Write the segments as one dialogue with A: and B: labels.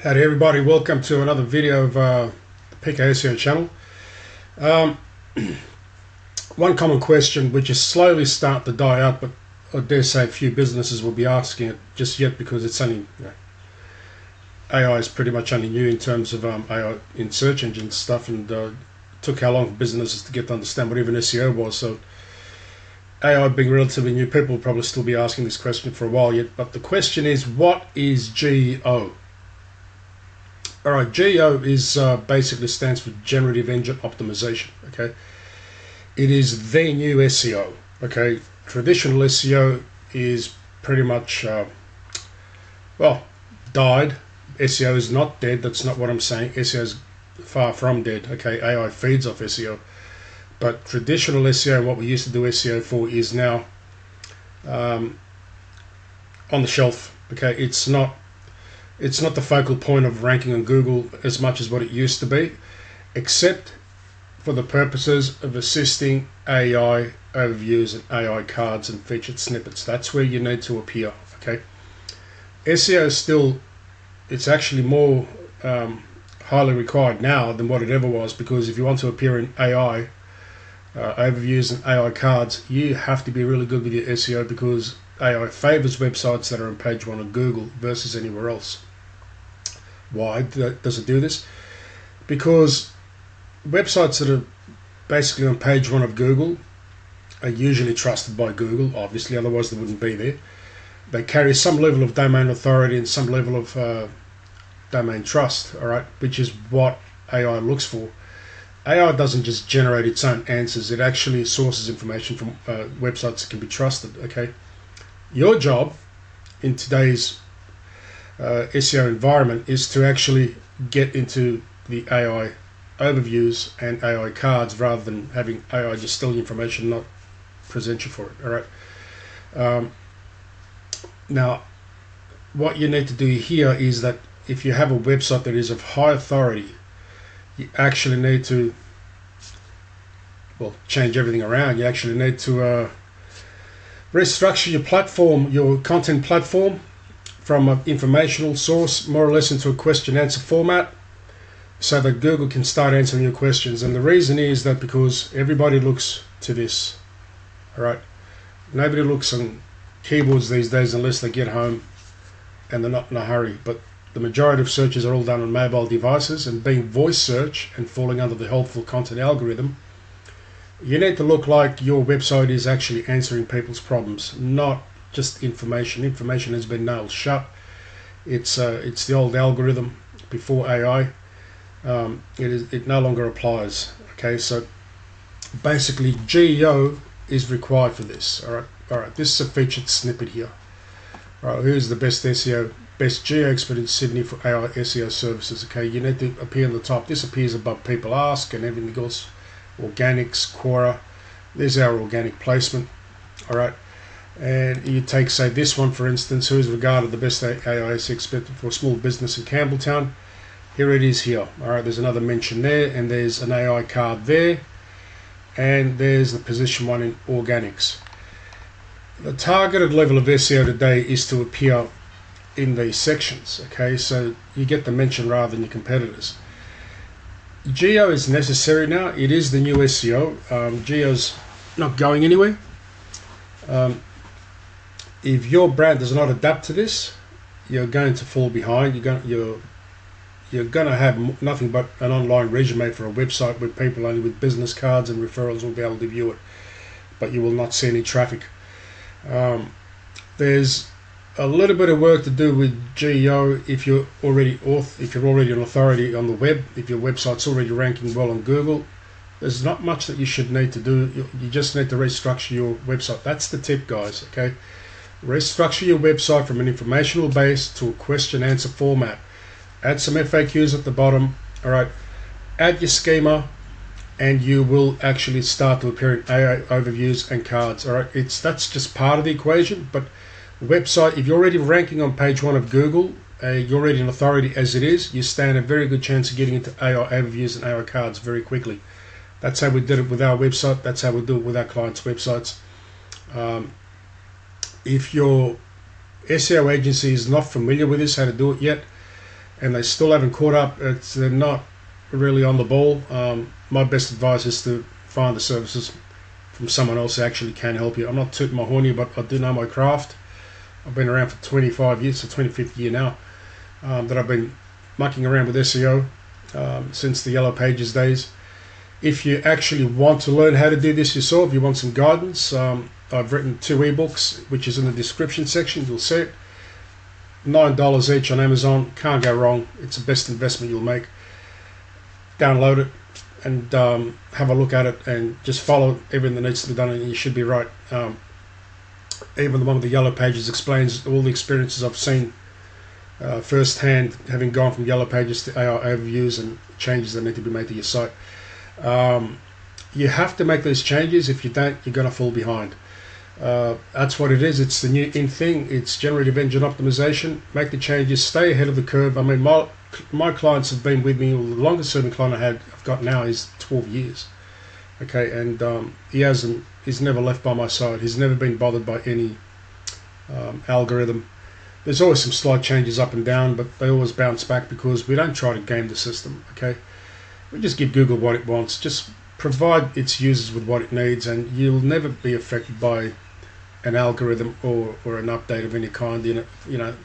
A: Howdy everybody, welcome to another video of the PK SEO channel. One common question which is slowly starting to die out, but I dare say a few businesses will be asking it just yet because it's only, AI is pretty much only new in terms of AI in search engine stuff, and it took how long for businesses to get to understand what even SEO was. So AI being relatively new, people will probably still be asking this question for a while yet, but the question is, what is GEO? Alright, GEO is basically stands for Generative Engine Optimisation. Okay, it is the new SEO. Okay, traditional SEO is pretty much died. SEO is not dead. That's not what I'm saying. SEO is far from dead. Okay, AI feeds off SEO, but traditional SEO, what we used to do SEO for, is now on the shelf. Okay, it's not the focal point of ranking on Google as much as what it used to be, except for the purposes of assisting AI overviews and AI cards and featured snippets. That's where you need to appear. Okay, SEO is still, it's actually more highly required now than what it ever was, because if you want to appear in AI overviews and AI cards, you have to be really good with your SEO, because AI favors websites that are on page 1 of Google versus anywhere else. Why does it do this? Because websites that are basically on page 1 of Google are usually trusted by Google, obviously, otherwise they wouldn't be there. They carry some level of domain authority and some level of domain trust, all right, which is what AI looks for. AI doesn't just generate its own answers, it actually sources information from websites that can be trusted. Okay, your job in today's SEO environment is to actually get into the AI overviews and AI cards, rather than having AI just steal information, not present you for it. All right. Now, what you need to do here is that if you have a website that is of high authority, you actually need to, well, change everything around. You actually need to restructure your platform, your content platform, from an informational source more or less into a question-answer format, so that Google can start answering your questions. And the reason is that because everybody looks to this. All right, nobody looks on keyboards these days unless they get home and they're not in a hurry. But the majority of searches are all done on mobile devices, and being voice search and falling under the helpful content algorithm, you need to look like your website is actually answering people's problems, not just information. Information has been nailed shut. It's the old algorithm before AI. It no longer applies. Okay, so basically GEO is required for this. All right. This is a featured snippet here. All right, who's the best GEO expert in Sydney for AI SEO services? Okay, you need to appear on the top. This appears above people ask and everything else. Organics, Quora. There's our organic placement. All right. And you take, say, this one for instance, who is regarded the best AI expert for small business in Campbelltown. Here it is here. All right, there's another mention there, and there's an AI card there, and there's the position 1 in organics. The targeted level of SEO today is to appear in these sections. Okay, so you get the mention rather than your competitors. GEO is necessary now. It is the new SEO. GEO's not going anywhere. If your brand does not adapt to this, you're going to fall behind. You're going to have nothing but an online resume for a website where people only with business cards and referrals will be able to view it, but you will not see any traffic. There's a little bit of work to do with GEO if you're already an authority on the web. If your website's already ranking well on Google, there's not much that you should need to do. You just need to restructure your website. That's the tip, guys. Okay. Restructure your website from an informational base to a question-answer format. Add some FAQs at the bottom. All right. Add your schema, and you will actually start to appear in AI overviews and cards. All right. That's just part of the equation. But website, if you're already ranking on page 1 of Google, you're already an authority as it is, you stand a very good chance of getting into AI overviews and AI cards very quickly. That's how we did it with our website. That's how we do it with our clients' websites. If your SEO agency is not familiar with this, how to do it yet, and they still haven't caught up. They're not really on the ball. My best advice is to find the services from someone else who actually can help you. I'm not tooting my horn here, but I do know my craft. I've been around for 25 years, so 25th year now, that I've been mucking around with SEO since the Yellow Pages days. If you actually want to learn how to do this yourself, you want some guidance, I've written 2 ebooks, which is in the description section. You'll see it. $9 each on Amazon. Can't go wrong. It's the best investment you'll make. Download it and have a look at it, and just follow everything that needs to be done, and you should be right. Even the one with the Yellow Pages explains all the experiences I've seen firsthand, having gone from Yellow Pages to AI overviews and changes that need to be made to your site. You have to make those changes. If you don't, you're going to fall behind. That's what it is. It's the new in thing. It's Generative Engine Optimisation. Make the changes. Stay ahead of the curve. I mean, my clients have been with me. The longest serving client I've got now is 12 years. Okay, and he's never left by my side. He's never been bothered by any algorithm. There's always some slight changes up and down, but they always bounce back because we don't try to game the system. Okay, we just give Google what it wants. Just provide its users with what it needs, and you'll never be affected by an algorithm or an update of any kind,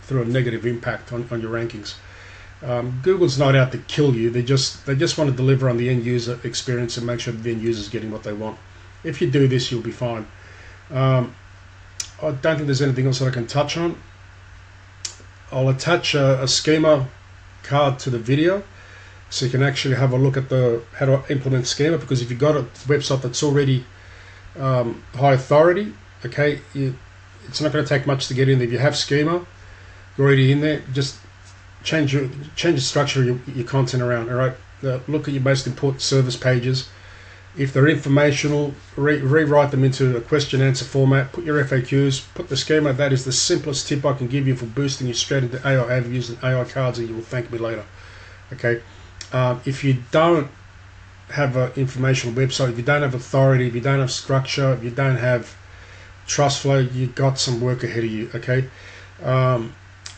A: through a negative impact on your rankings. Google's not out to kill you. They just want to deliver on the end user experience and make sure that the end user is getting what they want. If you do this, you'll be fine. I don't think there's anything else that I can touch on. I'll attach a schema card to the video, so you can actually have a look at how to implement schema. Because if you've got a website that's already high authority, okay, it's not going to take much to get in there. If you have schema, you're already in there. Just change the structure of your content around. All right, look at your most important service pages. If they're informational, rewrite them into a question answer format. Put your FAQs. Put the schema. That is the simplest tip I can give you for boosting you straight into AI overviews and AI cards, and you will thank me later. Okay. If you don't have an informational website, if you don't have authority, if you don't have structure, if you don't have trust flow, you've got some work ahead of you. Okay.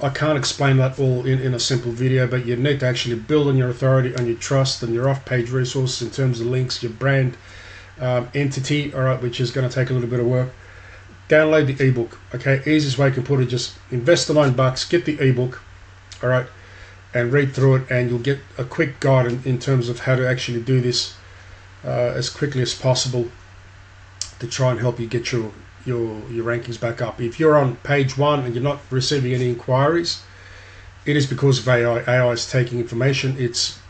A: I can't explain that all in a simple video, but you need to actually build on your authority, on your trust, and your off-page resources in terms of links, your brand entity, all right, which is going to take a little bit of work. Download the ebook. Okay, easiest way I can put it, just invest the $9, get the ebook, all right, and read through it, and you'll get a quick guide in terms of how to actually do this as quickly as possible to try and help you get your rankings back up. If you're on page 1 and you're not receiving any inquiries, it is because of AI. AI is taking information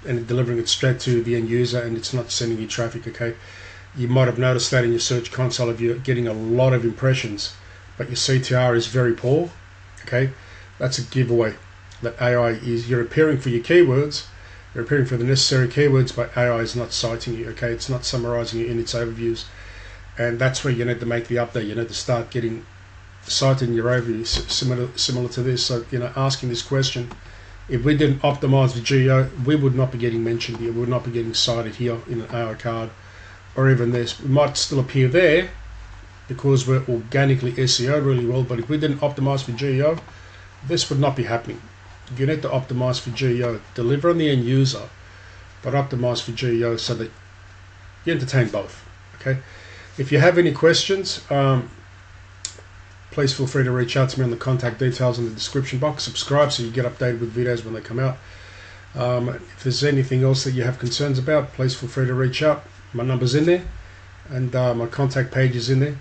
A: and delivering it straight to the end user, and it's not sending you traffic. Okay, you might have noticed that in your search console if you're getting a lot of impressions, but your CTR is very poor. Okay, that's a giveaway that AI you're appearing for your keywords, you're appearing for the necessary keywords, but AI is not citing you. Okay, it's not summarizing you in its overviews. And that's where you need to make the update. You need to start getting cited in your overview, similar to this. So, asking this question, if we didn't optimize the GEO, we would not be getting mentioned here. We would not be getting cited here in an AI card, or even this. We might still appear there because we're organically SEO really well, but if we didn't optimize for GEO, this would not be happening. You need to optimize for GEO, deliver on the end user, but optimize for GEO so that you entertain both. Okay. If you have any questions, please feel free to reach out to me on the contact details in the description box. Subscribe so you get updated with videos when they come out. If there's anything else that you have concerns about, please feel free to reach out. My number's in there, and my contact page is in there.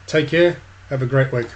A: Take care. Have a great week.